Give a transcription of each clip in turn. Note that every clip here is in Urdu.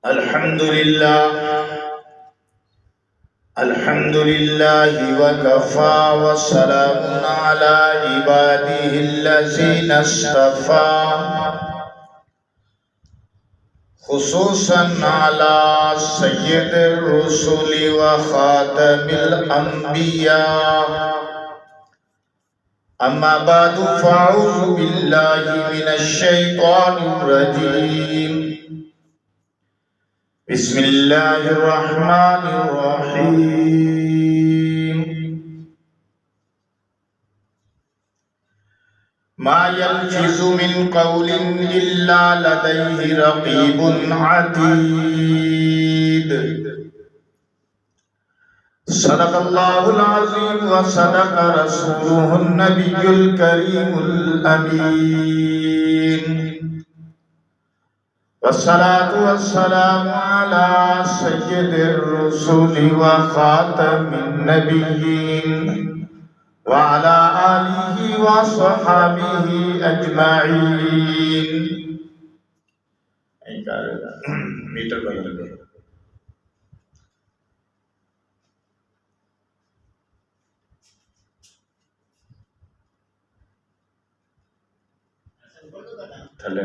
الحمد لله وكفى وسلام على عباده الذين اصطفى خصوصا على سيد الرسل وخاتم الأنبياء. أما بعد فأعوذ بالله من الشيطان الرجيم. بسم الله الرحمن الرحيم. ما يلفظ من قول إلا لديه رقيب عتيد. صدق الله العظيم وصدق رسوله النبي الكريم الأمين. والصلاة والسلام على سيد الرسل وخاتم النبيين وعلى آله وصحبه أجمعين. میٹر بدل گئے. تھلے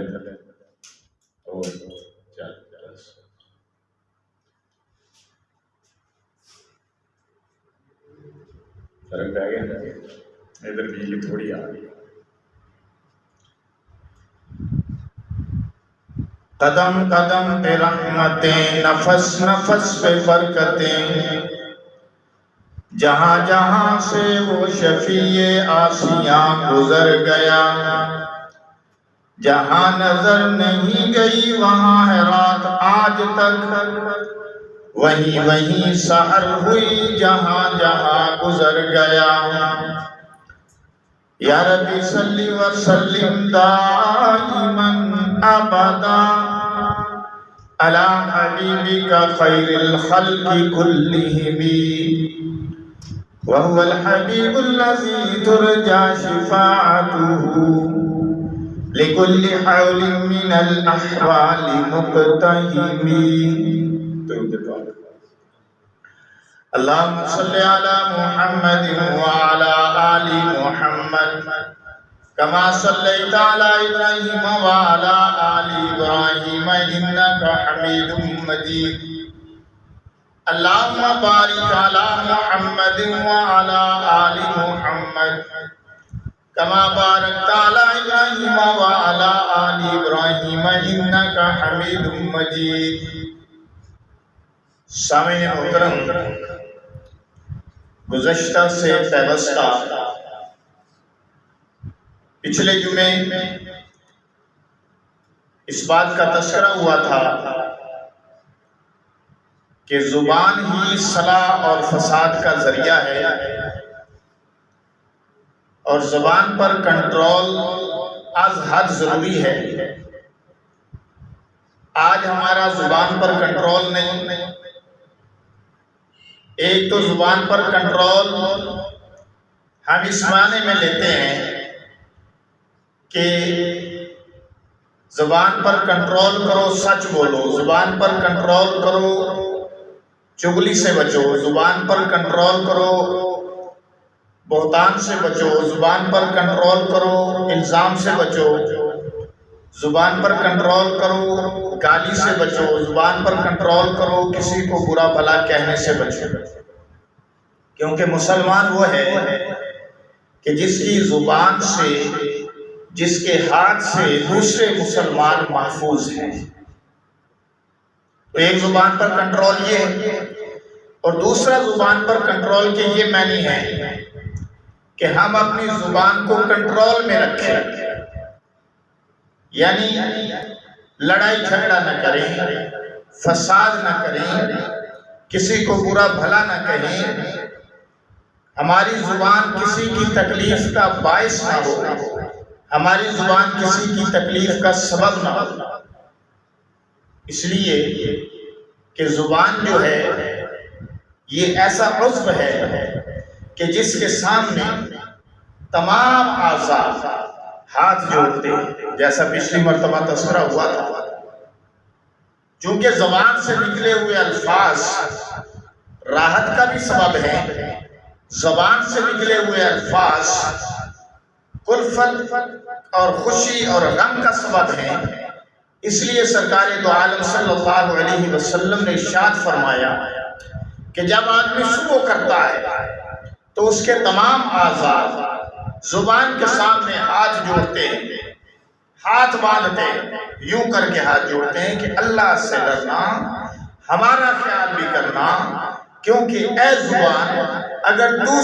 فرق پہ آ گیا. ادھر بجلی تھوڑی آ گئی. قدم قدم پہ رحمتیں، نفس نفس پہ برکتیں، جہاں جہاں سے وہ شفیع آسیاں گزر گیا. جہاں نظر نہیں گئی وہاں ہے رات آج تک، وہیں وہیں سحر ہوئی جہاں جہاں گزر گیا. یا ربی صلی وسلم دائما ابدا علی حبیبک خیر الخلق کلہم، وهو الحبیب الذی ترجى شفاعته لكل حول من الأحوال مقتحم. اللهم صل على محمد وعلى آل محمد كما صليت على إبراهيم وعلى آل إبراهيم إنك حميد مجيد. اللهم بارك على محمد وعلى آل محمد كما باركت على إبراهيم وعلى آل إبراهيم إنك حميد مجيد. سامعین محترم، گزشتہ سے پیوستہ پچھلے جمعے اس بات کا تذکرہ ہوا تھا کہ زبان ہی صلاح اور فساد کا ذریعہ ہے، اور زبان پر کنٹرول از حد ضروری ہے. آج ہمارا زبان پر کنٹرول نہیں. ایک تو زبان پر کنٹرول ہم اس معنی میں لیتے ہیں کہ زبان پر کنٹرول کرو، سچ بولو. زبان پر کنٹرول کرو، چغلی سے بچو. زبان پر کنٹرول کرو، بہتان سے بچو. زبان پر کنٹرول کرو، الزام سے بچو. زبان پر کنٹرول کرو، گالی سے بچو. زبان پر کنٹرول کرو، کسی کو برا بھلا کہنے سے بچو. کیونکہ مسلمان وہ ہے کہ جس کی زبان سے، جس کے ہاتھ سے دوسرے مسلمان محفوظ ہیں. تو ایک زبان پر کنٹرول یہ ہے، اور دوسرا زبان پر کنٹرول کے یہ معنی ہے کہ ہم اپنی زبان کو کنٹرول میں رکھیں. یعنی لڑائی جھگڑا نہ کریں، فساد نہ کریں، کسی کو برا بھلا نہ کہیں. ہماری زبان کسی کی تکلیف کا باعث نہ ہو، ہماری زبان کسی کی تکلیف کا سبب نہ ہو. اس لیے کہ زبان جو ہے یہ ایسا عضو ہے کہ جس کے سامنے تمام اعضاء ہاتھ جوڑتے ہیں، جیسا پچھلی مرتبہ تذکرہ ہوا تھا. چونکہ زبان سے نکلے ہوئے الفاظ راحت کا بھی سبب ہے، زبان سے نکلے ہوئے الفاظ کلفت اور خوشی اور غم کا سبب ہے۔ اس لیے سرکار دو عالم صلی اللہ علیہ وسلم نے ارشاد فرمایا کہ جب آدمی شروع کرتا ہے تو اس کے تمام اعضاء زبان کے سامنے ہاتھ جوڑتے ہیں، ہاتھ باندھتے ہیں، یوں کر کے ہاتھ جوڑتے ہیں کہ اللہ سے ڈرنا، ہمارا خیال بھی کرنا، کیونکہ اے زبان اگر تو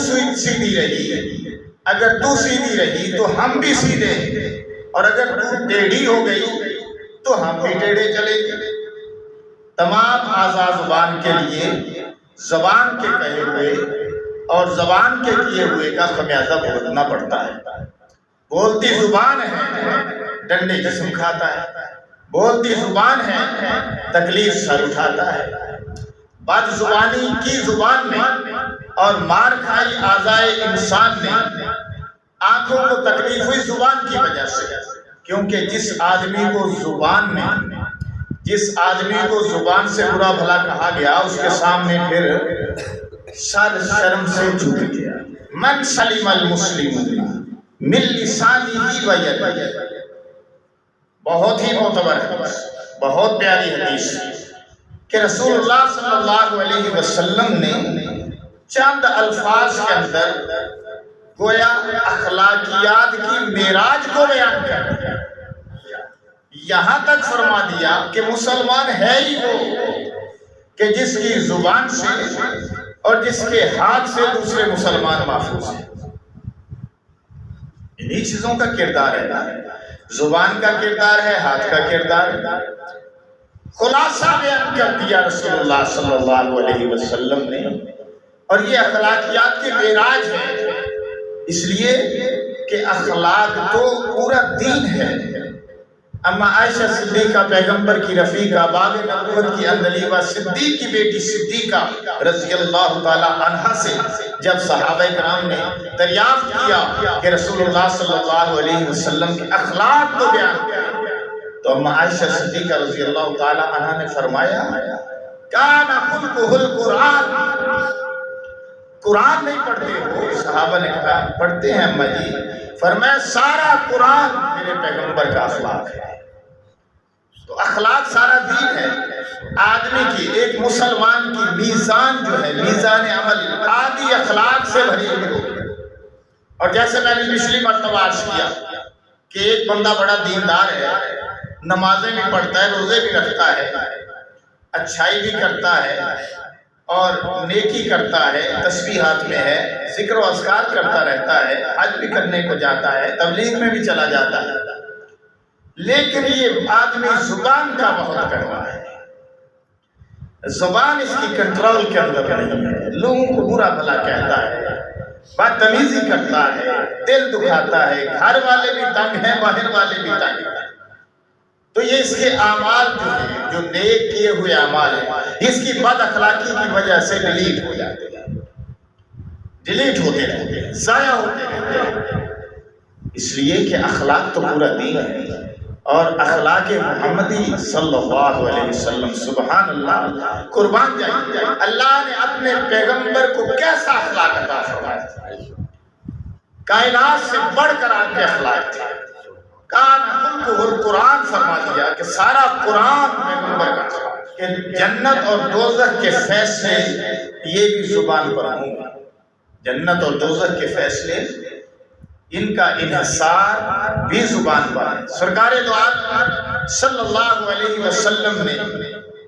سیدھی رہی تو ہم بھی سیدھے، اور اگر تو ٹیڑھی ہو گئی تو ہم بھی ٹیڑھے چلیں گے۔ تمام اعضاء زبان کے لیے زبان کے کہے ہوئے اور زبان کے کیے ہوئے کا خمیازہ بھگتنا پڑتا ہے۔ بولتی زبان ہے ڈنڈے جسم کھاتا ہے، بولتی زبان ہے تکلیف سر اٹھاتا ہے۔ بد زبانی کی زبان نے اور مار کھائی اعضائے انسان نے آنکھوں کو تکلیف ہوئی زبان کی وجہ سے، کیونکہ جس آدمی کو زبان سے برا بھلا کہا گیا اس کے سامنے پھر سر شرم سے جھک گیا۔ من سلم المسلمون من لسانہ و یدہ، بہت ہی معتبر حدیث، بہت پیاری حدیث کہ رسول اللہ صلی اللہ علیہ وسلم نے چند الفاظ کے اندر گویا اخلاقیات کی معراج کو بیان کر دیا، یہاں تک فرما دیا کہ مسلمان ہے ہی وہ کہ جس کی زبان سے اور جس کے ہاتھ سے دوسرے مسلمان محفوظ ہیں۔ انہی چیزوں کا کردار ہے، زبان کا کردار ہے، ہاتھ کا کردار ہے۔ خلاصہ بیان کر دیا رسول اللہ صلی اللہ علیہ وسلم نے، اور یہ اخلاقیات کے معراج ہے، اس لیے کہ اخلاق تو پورا دین ہے۔ اما عائشہ صدیقہ پیغمبر کی رفیقہ، باغ نبوت کی اندلیبہ، صدیق کی بیٹی صدیقہ رضی اللہ تعالی عنہا سے جب صحابہ کرام نے دریافت کیا کہ رسول اللہ صلی اللہ علیہ وسلم کے اخلاق تو بیان کریں، تو اما عائشہ صدیقہ رضی اللہ تعالی عنہا نے فرمایا کان خلقہ القرآن، قرآن نہیں پڑھتے ہو؟ صحابہ نے کہا پڑھتے ہیں اماں جی۔ فرمایا سارا قرآن میرے پیغمبر کا اخلاق ہے۔ تو اخلاق سارا دین ہے۔ آدمی کی، ایک مسلمان کی میزان جو ہے، میزان عمل آدھی اخلاق سے بھری ہوئی ہوگی۔ اور جیسے میں نے پچھلی مرتبہ عرض کیا کہ ایک بندہ بڑا دیندار ہے، نمازیں بھی پڑھتا ہے، روزے بھی رکھتا ہے، اچھائی بھی کرتا ہے اور نیکی کرتا ہے، تسبیح ہاتھ میں ہے، ذکر و اذکار کرتا رہتا ہے، حج بھی کرنے کو جاتا ہے، تبلیغ میں بھی چلا جاتا ہے، لیکن یہ آدمی زبان کا بہت کڑوا ہے۔ زبان اس کی کنٹرول کے اندر نہیں ہے، لوگوں کو برا بھلا کہتا ہے، بدتمیزی کرتا ہے، دل دکھاتا ہے، گھر والے بھی تنگ ہیں، باہر والے بھی تنگ ہیں۔ تو یہ اس کے اعمال جو ہیں، جو نیک کیے ہوئے اعمال ہیں، اس کی بد اخلاقی کی وجہ سے ڈیلیٹ ہو جاتے ہیں، ڈیلیٹ ہوتے رہتے ہیں، ضائع ہوتے رہتے ہیں۔ اس لیے کہ اخلاق تو پورا دین ہے، اور اخلاق محمدی صلی اللہ علیہ وسلم، سبحان اللہ، قربان جائیں، اللہ نے اپنے پیغمبر کو کیسا اخلاق عطا فرمایا، کائنات سے بڑھ کر آپ کے اخلاق تھے۔ کان خلقہ القرآن فرما دیا کہ سارا قرآن پیغمبر کا تھا، کہ جنت اور دوزخ کے فیصلے یہ بھی زبان پر ہوں گے۔ جنت اور دوزخ کے فیصلے، ان کا انحصار بھی زبان پر ہے۔ سرکار دو عالم صلی اللہ علیہ وسلم نے،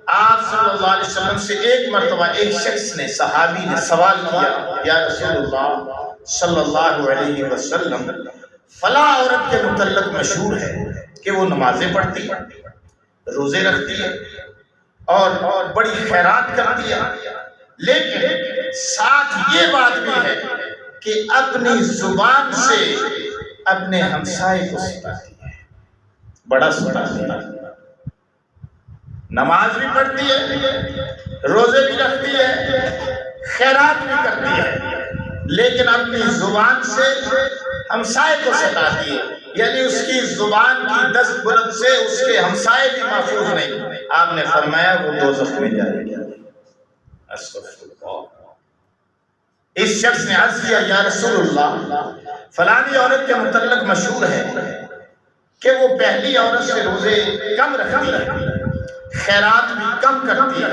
آپ صلی اللہ علیہ وسلم سے ایک مرتبہ ایک شخص نے، صحابی نے سوال کیا، یا رسول اللہ صلی اللہ علیہ وسلم، فلاں عورت کے متعلق مشہور ہے کہ وہ نمازیں پڑھتی ہے، روزے رکھتی ہے اور بڑی خیرات کرتی ہے، لیکن ساتھ یہ بات بھی ہے کہ اپنی زبان سے اپنے ہمسائے کو ستاتی ہے، بڑا ستاتی ہے۔ نماز بھی پڑھتی ہے، روزے بھی رکھتی ہے، خیرات بھی کرتی ہے، لیکن اپنی زبان سے ہمسائے کو ستاتی ہے، یعنی اس کی زبان کی دست بلند سے اس کے ہمسائے بھی محفوظ نہیں۔ آپ نے فرمایا وہ دوزخ میں جائے گا۔ اس شخص نے عرض کیا یا رسول اللہ فلانی عورت کے متعلق مشہور ہے کہ وہ پہلی عورت سے روزے کم رکھتی ہے، خیرات بھی کم کرتی ہے،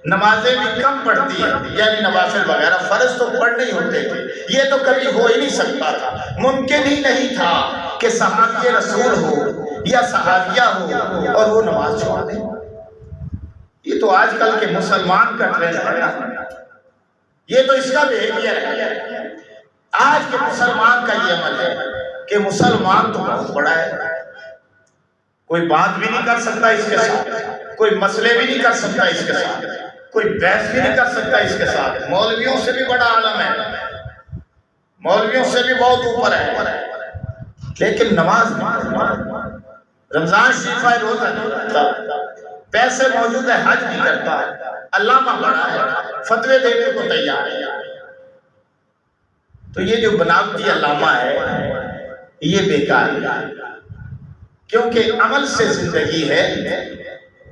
نمازیں بھی کم پڑھتی ہے، یعنی نوافل وغیرہ فرض تو پڑھنے ہی ہوتے تھے، یہ تو کبھی ہو ہی نہیں سکتا تھا، ممکن ہی نہیں تھا کہ صحابی رسول ہو یا صحابیہ ہو اور وہ نماز چھوڑ دیں۔ یہ تو آج کل کے مسلمان کا ٹرینڈ ہے، یہ تو اس کا بیہیویئر ہے۔ آج کے مسلمان کا یہ عمل ہے کہ مسلمان تو بہت بڑا ہے، کوئی بات بھی نہیں کر سکتا اس کے ساتھ، کوئی مسئلے بھی نہیں کر سکتا اس کے ساتھ، کوئی بحث بھی نہیں کر سکتا اس کے ساتھ، مولویوں سے بھی بڑا عالم ہے، مولویوں سے بھی بہت اوپر ہے، لیکن نماز رمضان شریف ہے، روزہ نہیں رکھتا، پیسے موجود ہے حج نہیں کرتا، علامہ بڑا ہے، فتوے دینے کو تیار ہے۔ تو یہ جو بناوٹی علامہ ہے یہ بیکار ہے، کیونکہ عمل سے زندگی ہے،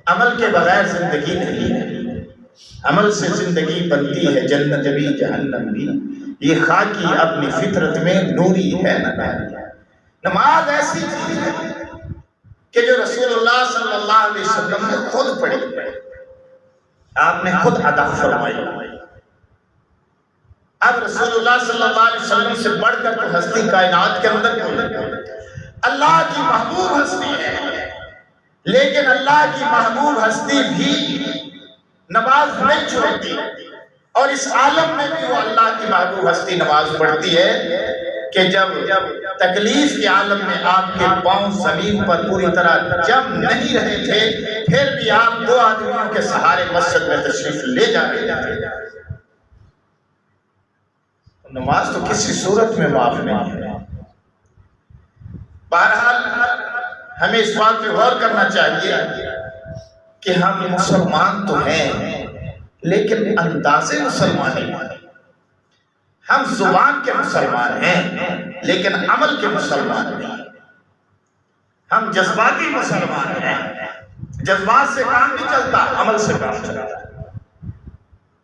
عمل کے بغیر زندگی نہیں ہے۔ عمل سے زندگی بنتی ہے، جنت بھی جہنم بھی، یہ خاکی اپنی فطرت میں نوری ہے نہ ناری۔ نماز ایسی چیز ہے کہ جو رسول اللہ صلی اللہ علیہ وسلم نے خود پڑھی، آپ نے خود ادا فرمائی۔ اب رسول اللہ صلی اللہ علیہ وسلم سے بڑھ کر تو ہستی کائنات کے اندر کوئی اللہ کی محبوب ہستی ہے، لیکن اللہ کی محبوب ہستی بھی نماز نہیں چھوڑتی، اور اس عالم میں بھی وہ اللہ کی محبوب ہستی نماز پڑھتی ہے کہ جب تکلیف کے عالم میں آپ کے پاؤں زمین پر پوری طرح جم نہیں رہے تھے، پھر بھی آپ دو آدمیوں کے سہارے مسجد میں تشریف لے جا رہے تھے۔ نماز تو کسی صورت میں معاف نہیں ہے۔ بہرحال ہمیں اس بات پہ غور کرنا چاہیے کہ ہم مسلمان تو ہیں لیکن انداز مسلمان نہیں، ہم زبان کے مسلمان ہیں لیکن عمل کے مسلمان نہیں، ہم جذباتی مسلمان ہیں، جذبات سے کام نہیں چلتا، عمل سے کام چلتا۔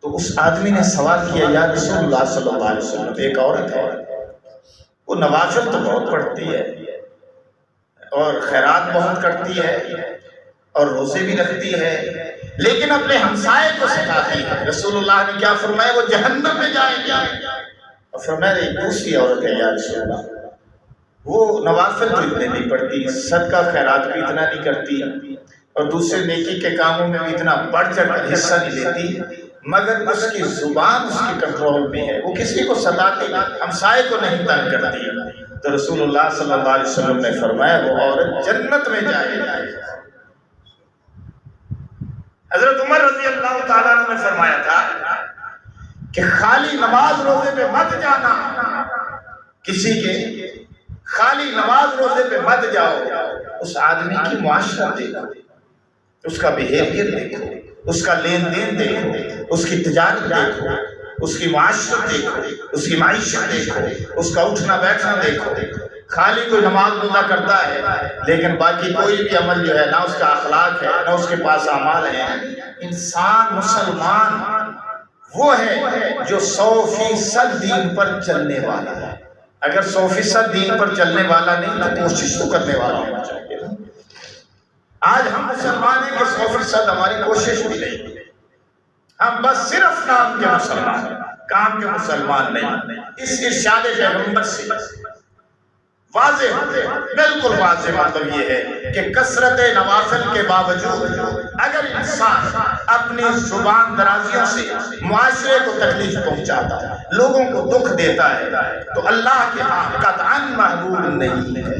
تو اس آدمی نے سوال کیا یا رسول اللہ صلی اللہ علیہ وسلم ایک عورت ہے، وہ نوافل تو بہت پڑھتی ہے اور خیرات بہت کرتی ہے اور روزے بھی رکھتی ہے، لیکن اپنے ہمسائے کو ستاتی ہے۔ رسول اللہ نے کیا فرمایا؟ وہ جہنم میں جائے گی۔ اور فرمایا ایک دوسری عورت ہے یا رسول اللہ، وہ نوافل تو اتنے نہیں پڑھتی، صدقہ خیرات بھی اتنا نہیں کرتی اور دوسرے نیکی کے کاموں میں بھی اتنا بڑھ چڑھ کر حصہ نہیں لیتی، مگر اس کی زبان اس کی کنٹرول میں ہے، وہ کسی کو ستاتی، ہمسائے کو نہیں تنگ کرتی۔ تو رسول اللہ صلی اللہ علیہ وسلم نے فرمایا وہ عورت جنت میں جائے گی۔ حضرت عمر رضی اللہ تعالیٰ عنہ نے فرمایا تھا کہ خالی نماز روزے پہ مت جانا، کسی کے خالی نماز روزے پہ مت جاؤ، اس آدمی کی معاشرت دیکھو، اس کا بیہیویئر دیکھو، اس کا لین دین دیکھو، اس کی تجارت دیکھو، اس کی معاشرت دیکھو، اس کی معیشت دیکھو، اس کا اٹھنا بیٹھنا دیکھو۔ خالی کوئی نماز روزہ کرتا ہے لیکن باقی کوئی بھی عمل جو ہے نہ اس کا اخلاق ہے نہ اس کے پاس اعمال ہیں۔ انسان مسلمان وہ ہے جو 100% دین پر چلنے والا ہے۔ اگر 100% دین پر چلنے والا نہیں تو کوشش تو کرنے والا ہونا چاہیے۔ آج ہم مسلمان ہیں کہ 100% ہماری کوشش بھی نہیں، ہم بس صرف نام کے مسلمان، کام کے مسلمان نہیں۔ اس ارشاد پیغمبر سے واضح بالکل واضح مطلب یہ ہے کہ کثرت نوافل کے باوجود اگر انسان اپنی زبان درازیوں سے معاشرے کو تکلیف پہنچاتا ہے، لوگوں کو دکھ دیتا ہے، تو اللہ کے ہاں قطعاً محبوب نہیں ہے،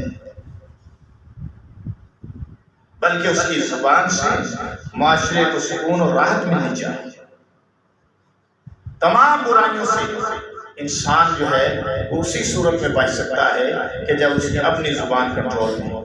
بلکہ اس کی زبان سے معاشرے کو سکون اور راحت ملنی چاہیے۔ تمام برائیوں سے انسان جو ہے وہ اسی صورت میں بچ سکتا ہے کہ جب اس نے اپنی زبان کنٹرول میں ہو۔